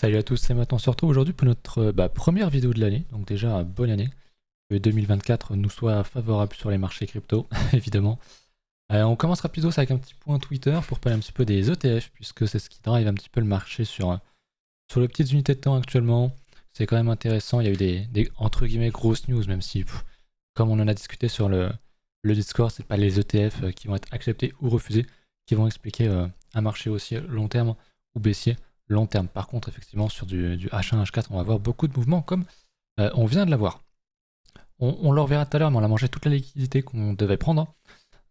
Salut à tous, c'est Matt, on se retrouve aujourd'hui pour notre première vidéo de l'année, donc déjà bonne année, que 2024 nous soit favorable sur les marchés crypto, évidemment. On commence rapidos avec un petit point Twitter pour parler un petit peu des ETF, puisque c'est ce qui drive un petit peu le marché sur les petites unités de temps actuellement. C'est quand même intéressant, il y a eu des entre guillemets grosses news, même si, comme on en a discuté sur le Discord, c'est pas les ETF qui vont être acceptés ou refusés qui vont expliquer un marché aussi long terme ou baissier long terme. Par contre, effectivement, sur du H1, H4, on va avoir beaucoup de mouvements comme on vient de l'avoir. On le reverra tout à l'heure, mais on a mangé toute la liquidité qu'on devait prendre.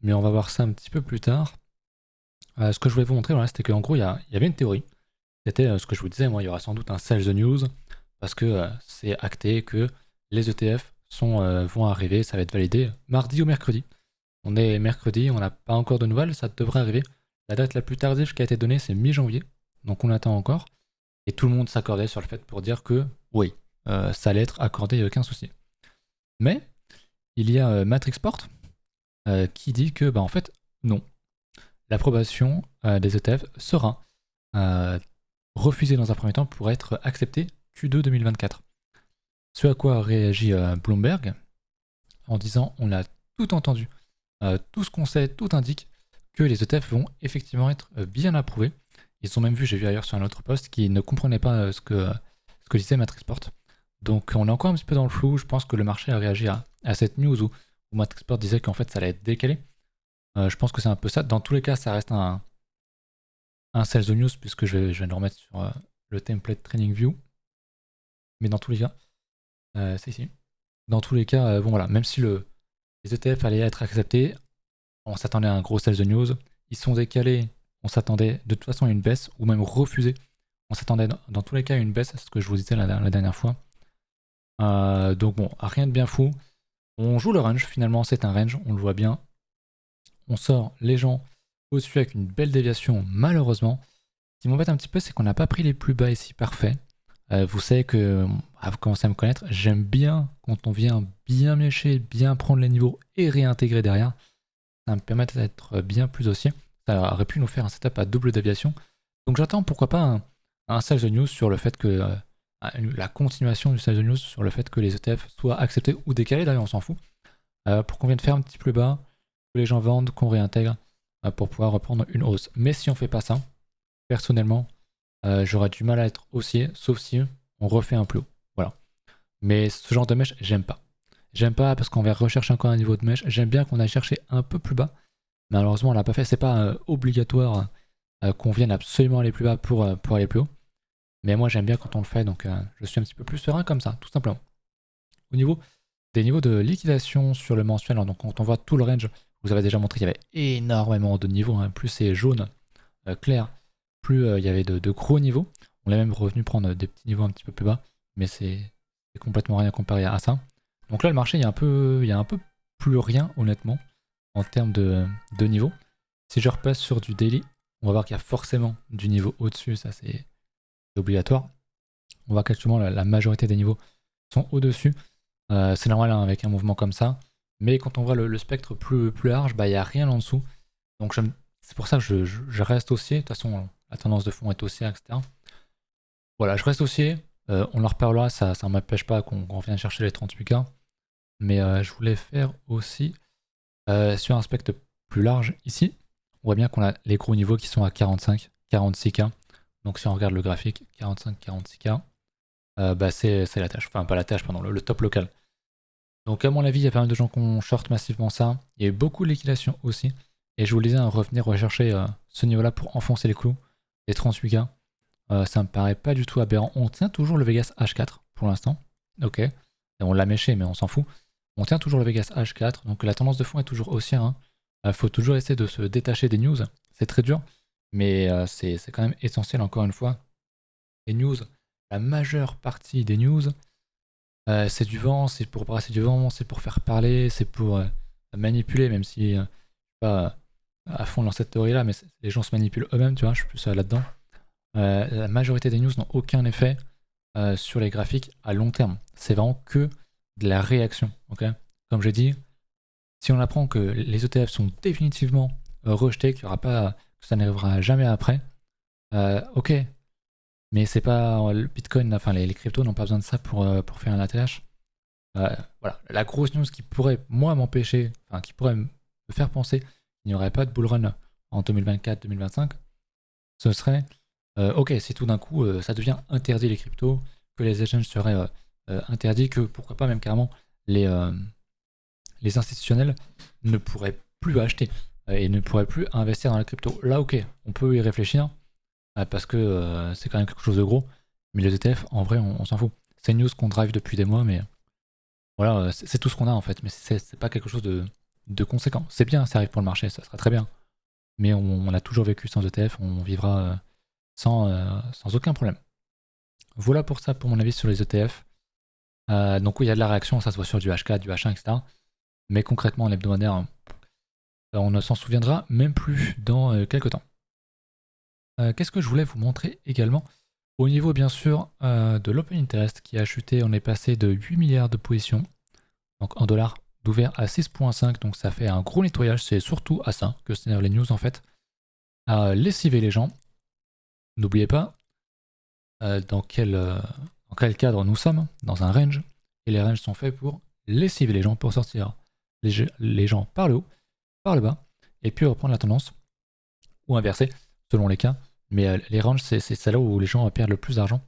Mais on va voir ça un petit peu plus tard. Ce que je voulais vous montrer, voilà, c'était qu'en gros, il y avait une théorie. C'était ce que je vous disais, moi, il y aura sans doute un sell the news, parce que c'est acté que les ETF vont arriver, ça va être validé mardi ou mercredi. On est mercredi, on n'a pas encore de nouvelles, ça devrait arriver. La date la plus tardive qui a été donnée, c'est mi-janvier, donc on attend encore. Et tout le monde s'accordait sur le fait pour dire que oui, ça allait être accordé, il n'y a aucun souci. Mais il y a Matrixport qui dit que, en fait, non. L'approbation des ETF sera refusée dans un premier temps pour être acceptée Q2 2024. Ce à quoi réagit Bloomberg en disant on a tout entendu, tout ce qu'on sait, tout indique que les ETF vont effectivement être bien approuvés. Ils ont même vu, j'ai vu ailleurs sur un autre post, qui ne comprenait pas ce que disait Matrixport. Donc on est encore un petit peu dans le flou. Je pense que le marché a réagi à cette news où Matrixport disait qu'en fait ça allait être décalé. Je pense que c'est un peu ça. Dans tous les cas, ça reste un sell the news puisque je vais le remettre sur le template Training View. Mais dans tous les cas, c'est ici. Dans tous les cas, bon voilà, même si les ETF allaient être acceptés, on s'attendait à un gros sell the news. Ils sont décalés, on s'attendait de toute façon à une baisse ou même refusés. On s'attendait dans tous les cas à une baisse, c'est ce que je vous disais la dernière fois. Donc bon, rien de bien fou. On joue le range, finalement c'est un range, on le voit bien. On sort les gens au-dessus avec une belle déviation, malheureusement. Ce qui m'embête un petit peu, c'est qu'on n'a pas pris les plus bas ici, parfait. Vous savez que, vous commencez à me connaître, j'aime bien quand on vient bien mécher, bien prendre les niveaux et réintégrer derrière. Ça me permet d'être bien plus haussier. Ça aurait pu nous faire un setup à double déviation. Donc j'attends pourquoi pas un sell the news sur le fait que la continuation du sell the news sur le fait que les ETF soient acceptés ou décalés, d'ailleurs on s'en fout, pour qu'on vienne faire un petit plus bas, que les gens vendent, qu'on réintègre pour pouvoir reprendre une hausse. Mais si on fait pas ça, personnellement, j'aurais du mal à être haussier, sauf si on refait un plus haut. Voilà. Mais ce genre de mèche, j'aime pas. J'aime pas parce qu'on va rechercher encore un niveau de mèche. J'aime bien qu'on aille chercher un peu plus bas. Malheureusement, on l'a pas fait. C'est pas obligatoire qu'on vienne absolument aller plus bas pour aller plus haut. Mais moi, j'aime bien quand on le fait, donc je suis un petit peu plus serein comme ça, tout simplement. Au niveau des niveaux de liquidation sur le mensuel, donc quand on voit tout le range, vous avez déjà montré qu'il y avait énormément de niveaux. Plus c'est jaune, clair, plus il y avait de gros niveaux. On est même revenu prendre des petits niveaux un petit peu plus bas, mais c'est complètement rien comparé à ça. Donc là, le marché, il y a un peu plus rien, honnêtement, en termes de niveau. Si je repasse sur du daily, on va voir qu'il y a forcément du niveau au-dessus, ça c'est obligatoire. On voit qu'actuellement, la majorité des niveaux sont au-dessus. C'est normal hein, avec un mouvement comme ça. Mais quand on voit le spectre plus large, il n'y a rien en dessous. Donc c'est pour ça que je reste haussier. De toute façon, la tendance de fond est haussière, etc. Voilà, je reste haussier. On en reparlera, ça ne m'empêche pas qu'on vienne chercher les 38K. Mais je voulais faire aussi sur un spectre plus large ici. On voit bien qu'on a les gros niveaux qui sont à 45, 46K. Donc si on regarde le graphique, 45, 46K, c'est la tâche. Enfin, pas la tâche, pardon, le top local. Donc à mon avis, il y a pas mal de gens qui ont short massivement ça. Il y a eu beaucoup de liquidation aussi. Et je vous le disais, revenir rechercher ce niveau-là pour enfoncer les clous, les 38K, ça me paraît pas du tout aberrant. On tient toujours le Vegas H4 pour l'instant. Ok. Et on l'a méché, mais on s'en fout. On tient toujours le Vegas H4, donc la tendance de fond est toujours haussière. Il faut toujours essayer de se détacher des news. C'est très dur, mais c'est quand même essentiel encore une fois. Les news, la majeure partie des news, c'est du vent, c'est pour brasser du vent, c'est pour faire parler, c'est pour manipuler, même si je suis pas à fond dans cette théorie-là, mais les gens se manipulent eux-mêmes, tu vois, je suis plus là-dedans. La majorité des news n'ont aucun effet sur les graphiques à long terme. C'est vraiment que de la réaction. Okay, comme j'ai dit, si on apprend que les ETF sont définitivement rejetés, qu'il y aura pas, que ça n'arrivera jamais après, ok, Mais c'est pas le Bitcoin, enfin les cryptos n'ont pas besoin de ça pour faire un ATH. Voilà, la grosse news qui pourrait, moi, m'empêcher, enfin qui pourrait me faire penser qu'il n'y aurait pas de bull run en 2024-2025, ce serait, ok, si tout d'un coup ça devient interdit les cryptos, que les exchanges seraient interdits, que pourquoi pas même carrément les institutionnels ne pourraient plus acheter et ne pourraient plus investir dans la crypto. Là, ok, on peut y réfléchir parce que c'est quand même quelque chose de gros, mais les ETF, en vrai, on s'en fout. C'est une news qu'on drive depuis des mois, mais voilà, c'est tout ce qu'on a en fait, mais c'est pas quelque chose de conséquent. C'est bien, ça arrive pour le marché, ça sera très bien, mais on a toujours vécu sans ETF, on vivra sans aucun problème. Voilà pour ça, pour mon avis sur les ETF. Donc oui, il y a de la réaction, ça se voit sur du H4, du H1, etc. Mais concrètement, en hebdomadaire, on ne s'en souviendra même plus dans quelques temps. Qu'est-ce que je voulais vous montrer également? Au niveau bien sûr de l'Open Interest qui a chuté, on est passé de 8 milliards de positions, donc en dollars, d'ouvert à 6,5, donc ça fait un gros nettoyage, c'est surtout à ça que servent les news en fait, à lessiver les gens. N'oubliez pas dans quel cadre nous sommes, dans un range, et les ranges sont faits pour lessiver les gens, pour sortir les gens par le haut, par le bas, et puis reprendre la tendance, ou inverser, selon les cas. Mais les ranges, c'est là où les gens perdent le plus d'argent,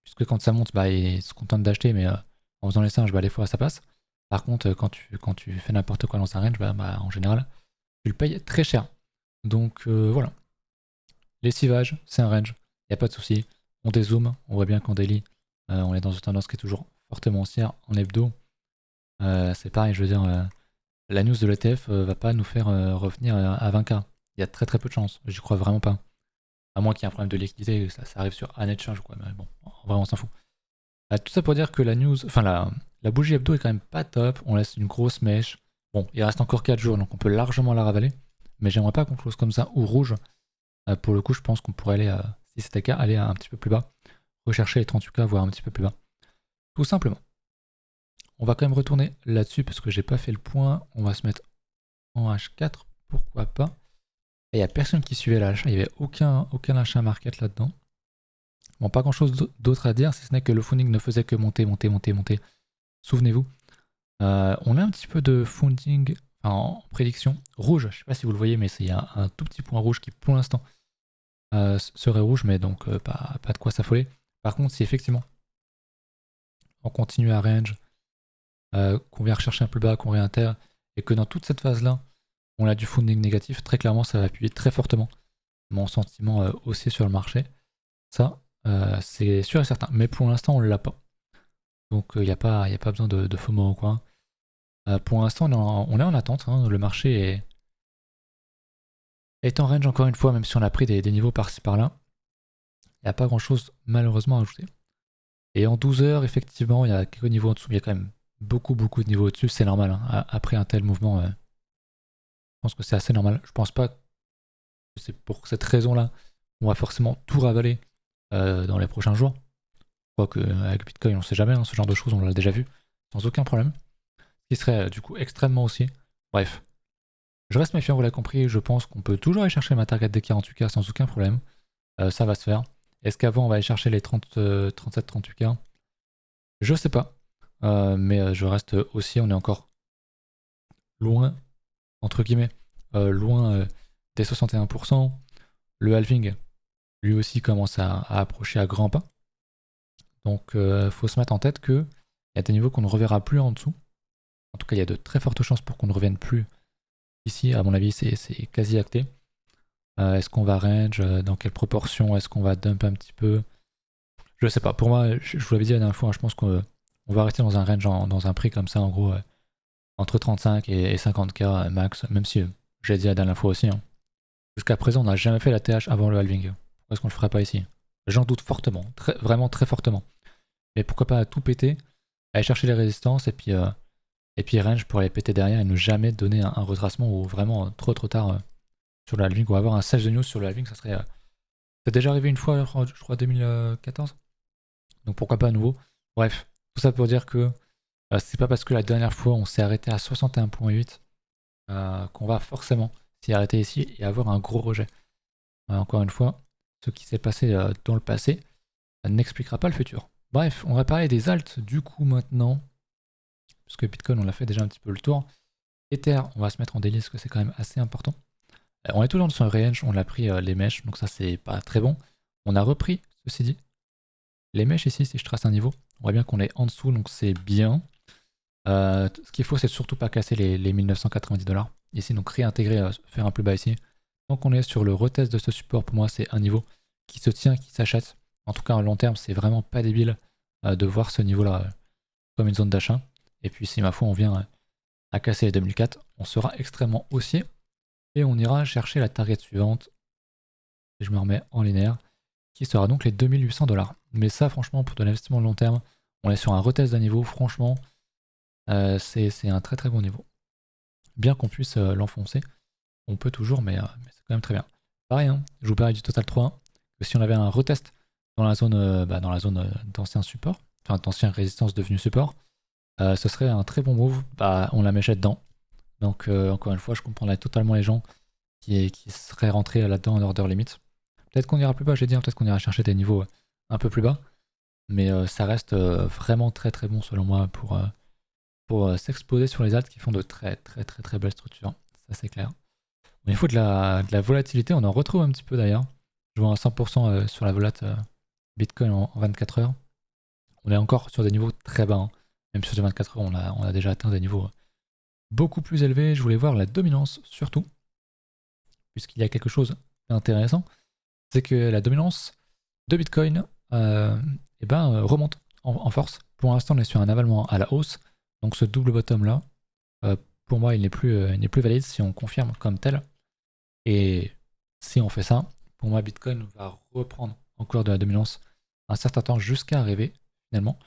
puisque quand ça monte, bah, ils se contentent d'acheter, mais en faisant les singes, bah, des fois ça passe. Par contre, quand tu fais n'importe quoi dans un range, bah, en général, tu le payes très cher. Donc voilà. Lessivage, c'est un range, il n'y a pas de souci. On dézoome, on voit bien qu'en daily, on est dans une tendance qui est toujours fortement haussière. En hebdo, c'est pareil, je veux dire, la news de l'ETF va pas nous faire revenir à 20K. Il y a très très peu de chances, j'y crois vraiment pas. À moins qu'il y ait un problème de liquidité, ça arrive sur un exchange, quoi. Mais bon, en vrai, on s'en fout. Tout ça pour dire que la news, enfin la bougie hebdo est quand même pas top. On laisse une grosse mèche. Bon, il reste encore 4 jours, donc on peut largement la ravaler. Mais j'aimerais pas qu'on close comme ça ou rouge. Pour le coup, je pense qu'on pourrait aller, si c'était le cas, aller un petit peu plus bas. Rechercher les 38K, voire un petit peu plus bas. Tout simplement. On va quand même retourner là-dessus parce que j'ai pas fait le point. On va se mettre en H4, pourquoi pas. Et il n'y a personne qui suivait l'achat, il n'y avait aucun achat market là-dedans. Bon, pas grand-chose d'autre à dire, si ce n'est que le funding ne faisait que monter, monter, monter, monter. Souvenez-vous. On a un petit peu de funding en prédiction rouge. Je ne sais pas si vous le voyez, mais il y a un tout petit point rouge qui, pour l'instant, serait rouge, mais donc pas de quoi s'affoler. Par contre, si effectivement on continue à range, qu'on vient rechercher un peu bas, qu'on réintègre, et que dans toute cette phase-là, on a du funding négatif, très clairement, ça va appuyer très fortement mon sentiment haussier sur le marché. Ça, c'est sûr et certain. Mais pour l'instant, on ne l'a pas. Donc, il n'y a pas besoin de FOMO ou quoi. Pour l'instant, on est en attente. Hein. Le marché est en range, encore une fois, même si on a pris des niveaux par-ci par-là. Il n'y a pas grand-chose, malheureusement, à ajouter. Et en 12 heures, effectivement, il y a quelques niveaux en dessous. Il y a quand même beaucoup de niveaux au-dessus. C'est normal. Hein. Après un tel mouvement, je pense que c'est assez normal. Je pense pas que c'est pour cette raison-là qu'on va forcément tout ravaler dans les prochains jours. Quoique avec Bitcoin, on sait jamais, hein, ce genre de choses, on l'a déjà vu, sans aucun problème. Ce qui serait du coup extrêmement haussier. Bref, je reste méfiant, vous l'avez compris, je pense qu'on peut toujours aller chercher ma target des 48K sans aucun problème. Ça va se faire. Est-ce qu'avant on va aller chercher les 37-38K? Je sais pas. Mais je reste aussi, on est encore loin, entre guillemets, loin des 61%. Le halving, lui aussi, commence à approcher à grands pas. Donc faut se mettre en tête qu'il y a des niveaux qu'on ne reverra plus en dessous. En tout cas, il y a de très fortes chances pour qu'on ne revienne plus ici. À mon avis, c'est quasi acté. Est-ce qu'on va range? Dans quelle proportion? Est-ce qu'on va dump un petit peu? Je sais pas. Pour moi, je vous l'avais dit la dernière fois, hein, je pense qu'on va rester dans un range, dans un prix comme ça, en gros, entre 35 et 50K max, même si j'ai dit la dernière fois aussi. Hein. Jusqu'à présent, on n'a jamais fait la TH avant le halving. Pourquoi est-ce qu'on le ferait pas ici? J'en doute fortement, vraiment très fortement. Mais pourquoi pas tout péter, aller chercher les résistances et puis range pour aller péter derrière et ne jamais donner un retracement ou vraiment trop tard sur le halving ou avoir un sage de news sur le halving, ça serait. C'est déjà arrivé une fois, je crois 2014. Donc pourquoi pas à nouveau. Bref, tout ça pour dire que c'est pas parce que la dernière fois on s'est arrêté à 61.8 qu'on va forcément s'y arrêter ici et avoir un gros rejet. Encore une fois, ce qui s'est passé dans le passé n'expliquera pas le futur. Bref, on va parler des alts du coup maintenant, puisque Bitcoin on l'a fait déjà un petit peu le tour. Ether, on va se mettre en délice parce que c'est quand même assez important. On est toujours sur un range, on a pris les mèches, donc ça c'est pas très bon. On a repris, ceci dit, les mèches ici, si je trace un niveau, on voit bien qu'on est en dessous, donc c'est bien. Ce qu'il faut, c'est surtout pas casser les 1990$ ici, donc réintégrer, faire un plus bas ici. Donc on est sur le retest de ce support, pour moi c'est un niveau qui se tient, qui s'achète. En tout cas à long terme, c'est vraiment pas débile de voir ce niveau-là comme une zone d'achat. Et puis si ma foi on vient à casser les 2004, on sera extrêmement haussier et on ira chercher la target suivante. Et je me remets en linéaire, qui sera donc les 2800$. Mais ça franchement pour de l'investissement de long terme, on est sur un retest d'un niveau, franchement c'est un très très bon niveau. Bien qu'on puisse l'enfoncer, on peut toujours, mais c'est quand même très bien. Pareil, hein, je vous parlais du Total 3, que si on avait un retest dans la zone d'ancien support, enfin d'ancien résistance devenu support, ce serait un très bon move. On la méchait dedans. Donc encore une fois, je comprendrais totalement les gens qui seraient rentrés là-dedans en order limit. Peut-être qu'on ira plus bas, j'ai dit, peut-être qu'on ira chercher des niveaux un peu plus bas, mais ça reste vraiment très très bon selon moi pour s'exposer sur les alts qui font de très très très très belles structures. Ça c'est clair. Au niveau de la volatilité, on en retrouve un petit peu d'ailleurs. Je vois un 100% sur la volate Bitcoin en 24 heures. On est encore sur des niveaux très bas. Hein. Même sur les 24 heures, on a déjà atteint des niveaux beaucoup plus élevés. Je voulais voir la dominance surtout. Puisqu'il y a quelque chose d'intéressant. C'est que la dominance de Bitcoin remonte en force. Pour l'instant, on est sur un avalement à la hausse. Donc ce double bottom là, pour moi, il n'est plus valide si on confirme comme tel. Et si on fait ça, pour moi, Bitcoin va reprendre encore de la dominance un certain temps jusqu'à arriver finalement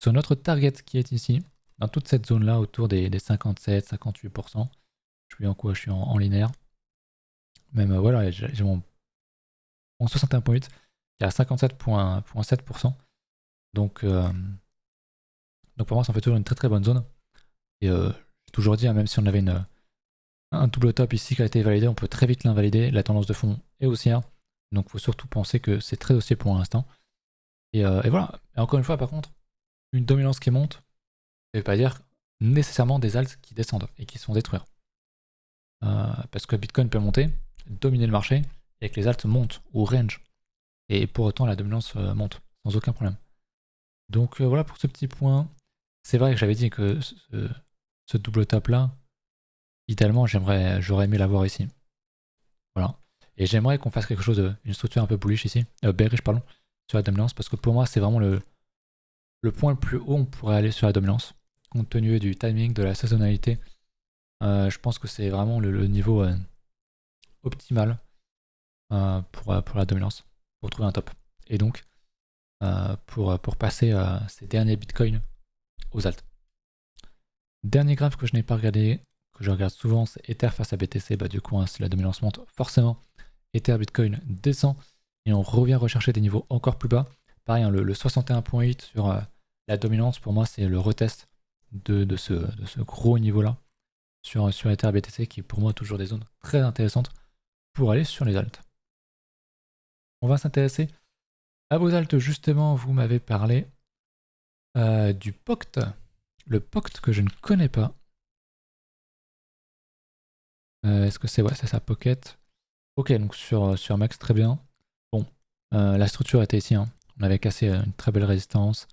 sur notre target qui est ici, dans toute cette zone là autour des 57-58%. Je suis en quoi? Je suis en linéaire. Même voilà, j'ai mon 61.8 qui est à 57.7%. Donc pour moi, ça en fait toujours une très très bonne zone. Et j'ai toujours dit, hein, même si on avait un double top ici qui a été validé, on peut très vite l'invalider. La tendance de fond est haussière. Donc il faut surtout penser que c'est très haussier pour l'instant. Et voilà. Et encore une fois, par contre, une dominance qui monte, ça ne veut pas dire nécessairement des alts qui descendent et qui se font détruire. Parce que Bitcoin peut monter, dominer le marché, et que les alts montent ou range. Et pour autant, la dominance monte, sans aucun problème. Donc voilà pour ce petit point. C'est vrai que j'avais dit que ce double top là, idéalement, j'aurais aimé l'avoir ici. Voilà. Et j'aimerais qu'on fasse quelque chose, une structure un peu bullish ici, bearish pardon, sur la dominance, parce que pour moi, c'est vraiment le point le plus haut où on pourrait aller sur la dominance, compte tenu du timing, de la saisonnalité. Je pense que c'est vraiment le niveau optimal pour la dominance, pour trouver un top. Et donc, pour passer ces derniers bitcoins aux alts. Dernier graphe que je n'ai pas regardé, que je regarde souvent, c'est Ether face à BTC. Du coup, hein, si la dominance monte, forcément, Ether Bitcoin descend et on revient rechercher des niveaux encore plus bas. Pareil, hein, le 61.8 sur la dominance, pour moi, c'est le retest de ce gros niveau-là sur Ether BTC, qui est pour moi toujours des zones très intéressantes pour aller sur les alts. On va s'intéresser à vos alts, justement. Vous m'avez parlé du POCT. Le POCT que je ne connais pas. Est-ce que c'est ça, Pocket? Ok, donc sur Max, très bien. Bon, la structure était ici. Hein. On avait cassé une très belle résistance.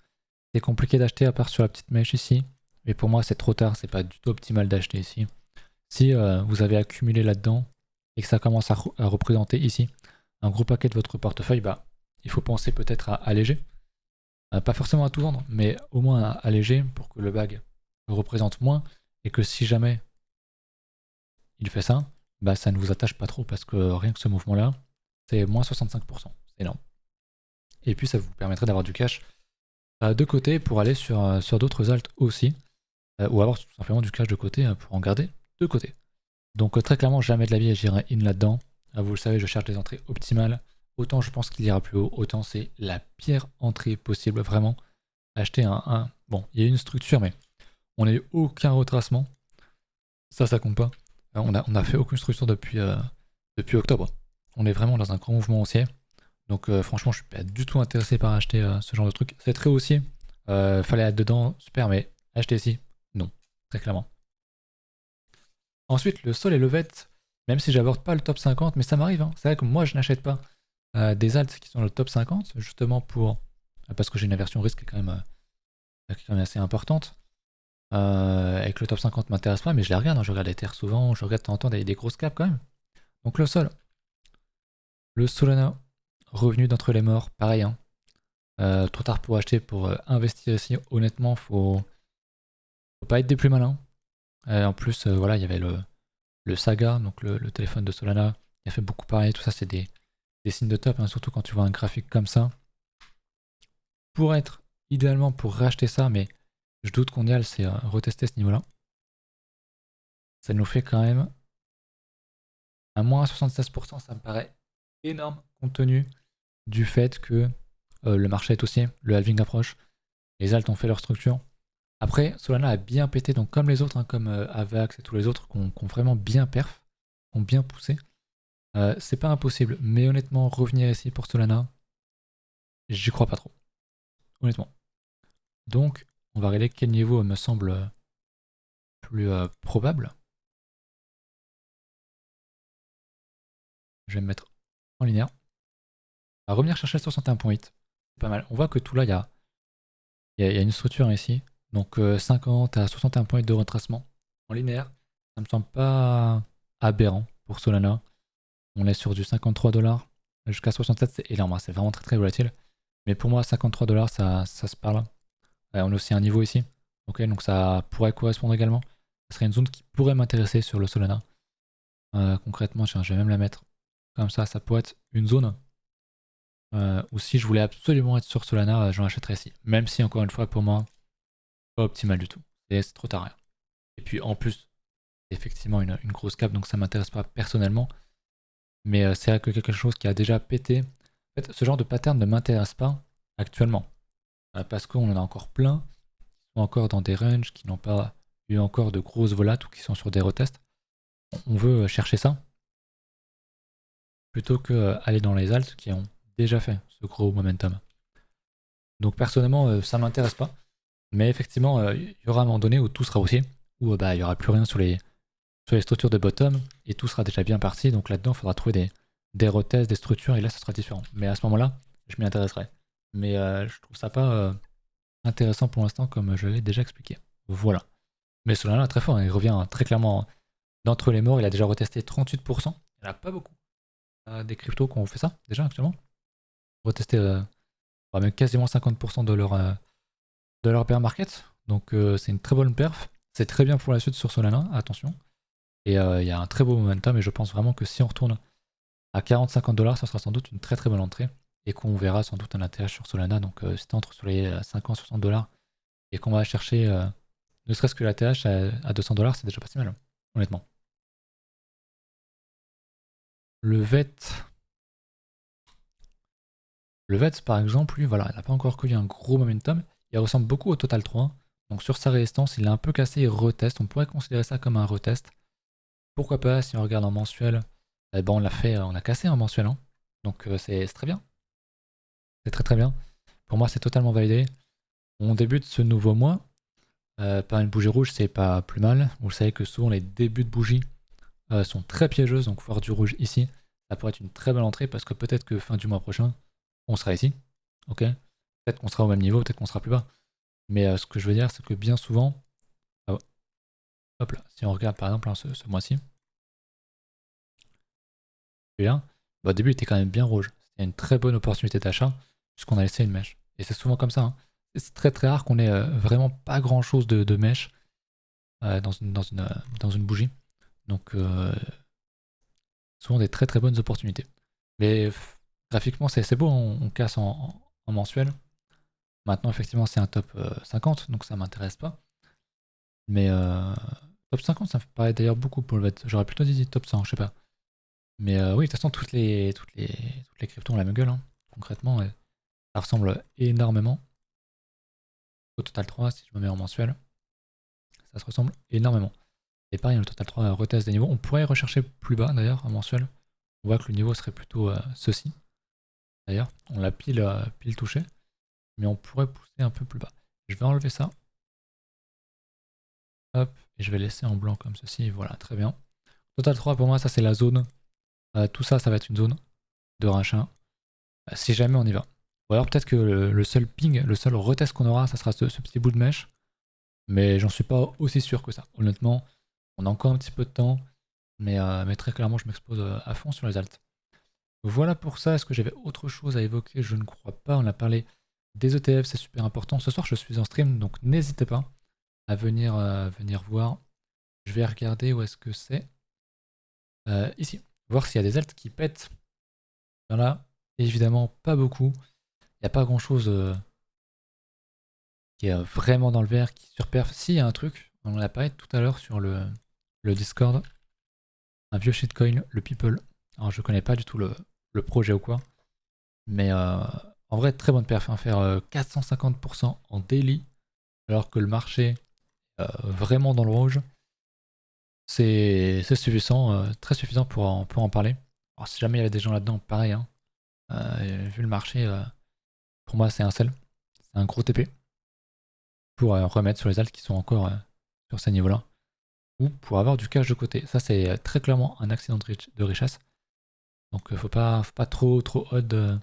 C'est compliqué d'acheter à part sur la petite mèche ici. Mais pour moi, c'est trop tard. C'est pas du tout optimal d'acheter ici. Si vous avez accumulé là-dedans et que ça commence à représenter ici un gros paquet de votre portefeuille, il faut penser peut-être à alléger. Pas forcément à tout vendre, mais au moins à alléger pour que le bag représente moins et que si jamais il fait ça, ça ne vous attache pas trop parce que rien que ce mouvement-là, c'est moins 65%. C'est énorme. Et puis ça vous permettrait d'avoir du cash de côté pour aller sur d'autres alts aussi, ou avoir tout simplement du cash de côté pour en garder de côté. Donc très clairement, jamais de la vie j'irai in là-dedans. Vous le savez, je cherche des entrées optimales. Autant je pense qu'il ira plus haut, autant c'est la pire entrée possible, vraiment. Acheter un... Bon, il y a une structure, mais on n'a eu aucun retracement. Ça compte pas. On a fait aucune structure depuis octobre. On est vraiment dans un grand mouvement haussier. Donc franchement, je suis pas du tout intéressé par acheter ce genre de truc. C'est très haussier. Fallait être dedans, super, mais acheter ici, non, très clairement. Ensuite, le sol et le VET, même si j'aborde pas le top 50, mais ça m'arrive, hein. C'est vrai que moi je n'achète pas des alts qui sont dans le top 50, justement parce que j'ai une aversion risque qui est quand même assez importante. Et que le top 50 m'intéresse pas, mais je les regarde, hein. Je regarde les terres souvent, je regarde de temps en temps des grosses caps quand même. Donc le sol. Le Solana, revenu d'entre les morts, pareil, hein. Trop tard pour acheter, pour investir ici, honnêtement, faut pas être des plus malins. En plus, voilà, il y avait le Saga, donc le téléphone de Solana, il a fait beaucoup parler, tout ça, c'est des signes de top, hein, surtout quand tu vois un graphique comme ça. Pour être, idéalement, pour racheter ça, mais je doute qu'on y aille, c'est retester ce niveau-là. Ça nous fait quand même un moins 76%, ça me paraît énorme compte tenu du fait que le marché est haussier, le halving approche, les alts ont fait leur structure. Après, Solana a bien pété, donc comme les autres, hein, comme Avax et tous les autres qui ont vraiment bien perf, ont bien poussé. C'est pas impossible, mais honnêtement, revenir ici pour Solana, j'y crois pas trop. Honnêtement. Donc, on va regarder quel niveau me semble plus probable. Je vais me mettre en linéaire. On va revenir chercher le 61.8. C'est pas mal. On voit que tout là, il y a une structure ici. Donc 50 à 61 de retracement en linéaire. Ça me semble pas aberrant pour Solana. On est sur du 53$ jusqu'à 67, c'est énorme, hein. C'est vraiment très très volatile. Mais pour moi, 53$, ça se parle. On a aussi un niveau ici. Ok, donc ça pourrait correspondre également. Ce serait une zone qui pourrait m'intéresser sur le Solana. Concrètement, tiens, je vais même la mettre comme ça pourrait être une zone où si je voulais absolument être sur Solana, j'en achèterais ici. Même si, encore une fois, pour moi, pas optimal du tout. C'est trop tard. Et puis en plus, c'est effectivement une grosse cap, donc ça m'intéresse pas personnellement. Mais c'est vrai que quelque chose qui a déjà pété. En fait, ce genre de pattern ne m'intéresse pas actuellement. Parce qu'on en a encore plein qui sont encore dans des ranges, qui n'ont pas eu encore de grosses volates ou qui sont sur des retests. On veut chercher ça plutôt que aller dans les alts qui ont déjà fait ce gros momentum. Donc personnellement, ça m'intéresse pas. Mais effectivement, il y aura un moment donné où tout sera haussier, où il n'y aura plus rien sur les structures de bottom, et tout sera déjà bien parti. Donc là-dedans, il faudra trouver des retests, des structures, et là, ça sera différent. Mais à ce moment-là, je m'y intéresserai. Mais je trouve ça pas intéressant pour l'instant, comme je l'ai déjà expliqué. Voilà. Mais Solana est très fort, hein. Il revient très clairement d'entre les morts. Il a déjà retesté 38%. Il n'y en a pas beaucoup des cryptos qui ont fait ça, déjà, actuellement. Retester même quasiment 50% de leur bear market. Donc c'est une très bonne perf. C'est très bien pour la suite sur Solana, attention. Et il y a un très beau momentum et je pense vraiment que si on retourne à 40-50$, ça sera sans doute une très très bonne entrée et qu'on verra sans doute un ATH sur Solana. Donc si tu entres sur les 50-60$ et qu'on va chercher ne serait-ce que l'ATH à 200$, c'est déjà pas si mal, honnêtement. Le VET. Le VET par exemple, lui, voilà, il n'a pas encore connu un gros momentum. Il ressemble beaucoup au Total 3. Donc sur sa résistance, il est un peu cassé et retest. On pourrait considérer ça comme un retest. Pourquoi pas, si on regarde en mensuel, eh ben on a cassé en mensuel, hein. Donc c'est très bien. C'est très très bien. Pour moi, c'est totalement validé. On débute ce nouveau mois par une bougie rouge, c'est pas plus mal. Vous savez que souvent les débuts de bougies sont très piégeuses, donc voir du rouge ici, ça pourrait être une très bonne entrée parce que peut-être que fin du mois prochain, on sera ici. Ok. Peut-être qu'on sera au même niveau, peut-être qu'on sera plus bas. Mais ce que je veux dire, c'est que bien souvent, hop là, si on regarde par exemple, hein, ce mois-ci, celui-là, au début il était quand même bien rouge. C'était une très bonne opportunité d'achat puisqu'on a laissé une mèche. Et c'est souvent comme ça, hein. C'est très très rare qu'on ait vraiment pas grand chose de mèche dans une bougie. Donc souvent des très très bonnes opportunités. Mais graphiquement c'est beau, hein, on casse en mensuel. Maintenant effectivement c'est un top 50, donc ça m'intéresse pas. Mais top 50 ça me paraît d'ailleurs beaucoup pour le VET. J'aurais plutôt dit top 100, je sais pas. Mais oui, de toute façon toutes les cryptos ont la même gueule, hein. Concrètement, ça ressemble énormément au Total 3 si je me mets en mensuel. Ça se ressemble énormément. Et pareil, le Total 3 retest des niveaux. On pourrait rechercher plus bas d'ailleurs en mensuel. On voit que le niveau serait plutôt ceci. d'ailleurs. On l'a pile touché. Mais on pourrait pousser un peu plus bas. Je vais enlever ça. Hop, et je vais laisser en blanc comme ceci. Voilà, très bien. Total 3 pour moi, ça c'est la zone. Tout ça, ça va être une zone de rachat. Si jamais on y va. Ou alors peut-être que le seul ping, le seul retest qu'on aura, ça sera ce petit bout de mèche. Mais j'en suis pas aussi sûr que ça. Honnêtement, on a encore un petit peu de temps. Mais très clairement, je m'expose à fond sur les alts. Voilà pour ça. Est-ce que j'avais autre chose à évoquer? Je ne crois pas. On a parlé des ETF, c'est super important. Ce soir, je suis en stream, donc n'hésitez pas à venir voir. Je vais regarder où est-ce que c'est. Ici. Voir s'il y a des alts qui pètent. Il y en a évidemment pas beaucoup. Il n'y a pas grand-chose qui est vraiment dans le vert, qui surperf. Si, il y a un truc, on en a parlé tout à l'heure sur le Discord. Un vieux shitcoin, le People. Alors je connais pas du tout le projet ou quoi. Mais en vrai, très bonne perf. Hein, faire 450% en daily, alors que le marché vraiment dans le rouge, c'est suffisant, très suffisant pour en parler. Alors si jamais il y avait des gens là-dedans, pareil. Hein, vu le marché, pour moi c'est un sell. C'est un gros TP. Pour remettre sur les alts qui sont encore sur ces niveaux-là. Ou pour avoir du cash de côté. Ça c'est très clairement un accident de richesse. Donc faut pas trop odd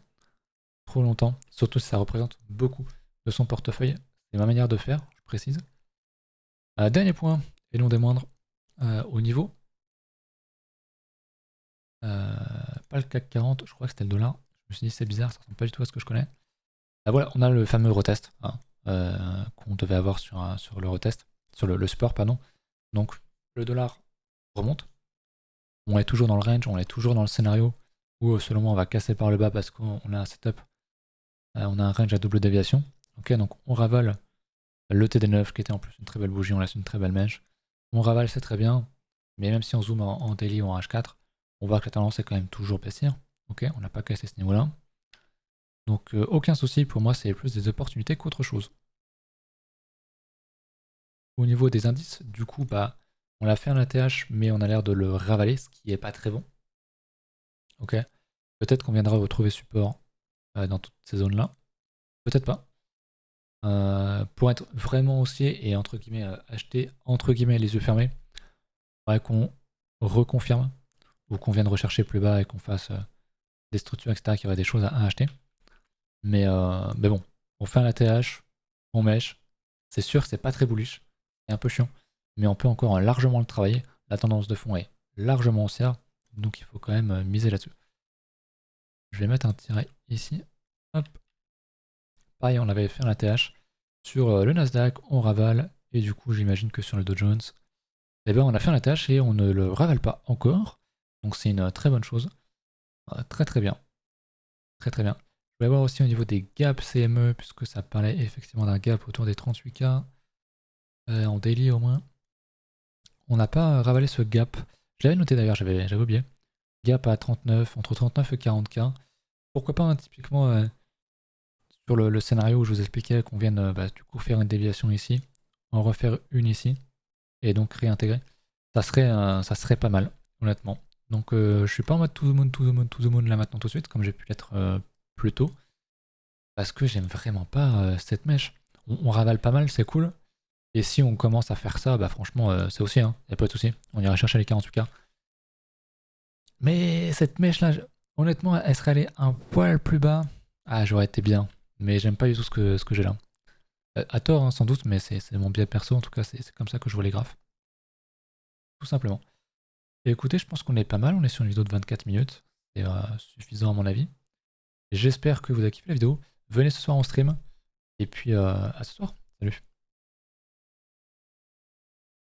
trop longtemps. Surtout si ça représente beaucoup de son portefeuille. C'est ma manière de faire, je précise. Dernier point, et non des moindres, au niveau. Pas le CAC 40, je crois que c'était le dollar. Je me suis dit c'est bizarre, ça ressemble pas du tout à ce que je connais. Voilà, on a le fameux retest hein, qu'on devait avoir sur le retest, sur le support, pardon. Donc le dollar remonte. On est toujours dans le range, on est toujours dans le scénario où selon moi on va casser par le bas parce qu'on a un setup, on a un range à double déviation. Ok, donc on ravale le TD9 qui était en plus une très belle bougie, on laisse une très belle mèche. On ravale, c'est très bien, mais même si on zoome en daily ou en H4, on voit que la tendance est quand même toujours baissière. Ok, on n'a pas cassé ce niveau-là. Donc aucun souci, pour moi c'est plus des opportunités qu'autre chose. Au niveau des indices, du coup, bah, on l'a fait un ATH, mais on a l'air de le ravaler, ce qui est pas très bon. Ok, peut-être qu'on viendra retrouver support dans toutes ces zones-là. Peut-être pas. Pour être vraiment haussier et entre guillemets acheter entre guillemets les yeux fermés, il faudrait qu'on reconfirme ou qu'on vienne rechercher plus bas et qu'on fasse des structures, etc., qui auraient des choses à acheter. Mais bon, on fait un ATH, on mèche. C'est sûr, c'est pas très bullish, c'est un peu chiant, mais on peut encore largement le travailler. La tendance de fond est largement haussière, donc il faut quand même miser là-dessus. Je vais mettre un tiret ici. Hop. Pareil, on avait fait un ATH sur le Nasdaq, on ravale, et du coup, j'imagine que sur le Dow Jones, eh ben, on a fait un ATH et on ne le ravale pas encore. Donc c'est une très bonne chose. Très très bien. Très très bien. Je vais voir aussi au niveau des gaps CME, puisque ça parlait effectivement d'un gap autour des 38K. En daily au moins. On n'a pas ravalé ce gap. Je l'avais noté d'ailleurs, j'avais oublié. Gap à 39, entre 39 et 40K. Pourquoi pas hein, typiquement sur le scénario où je vous expliquais qu'on vienne du coup faire une déviation ici, en refaire une ici, et donc réintégrer. Ça serait pas mal, honnêtement. Donc je suis pas en mode to the moon, to the moon, to the moon là maintenant tout de suite, comme j'ai pu l'être plus tôt. Parce que j'aime vraiment pas cette mèche. On ravale pas mal, c'est cool. Et si on commence à faire ça, bah franchement, c'est aussi, hein, y a pas de souci. On ira chercher les 48K. Mais cette mèche là, honnêtement, elle serait allée un poil plus bas. Ah, j'aurais été bien. Mais j'aime pas du tout ce que j'ai là. À tort, hein, sans doute, mais c'est mon biais perso, en tout cas, c'est comme ça que je vois les graphes. Tout simplement. Et écoutez, je pense qu'on est pas mal. On est sur une vidéo de 24 minutes. C'est suffisant à mon avis. J'espère que vous avez kiffé la vidéo. Venez ce soir en stream. Et puis à ce soir. Salut.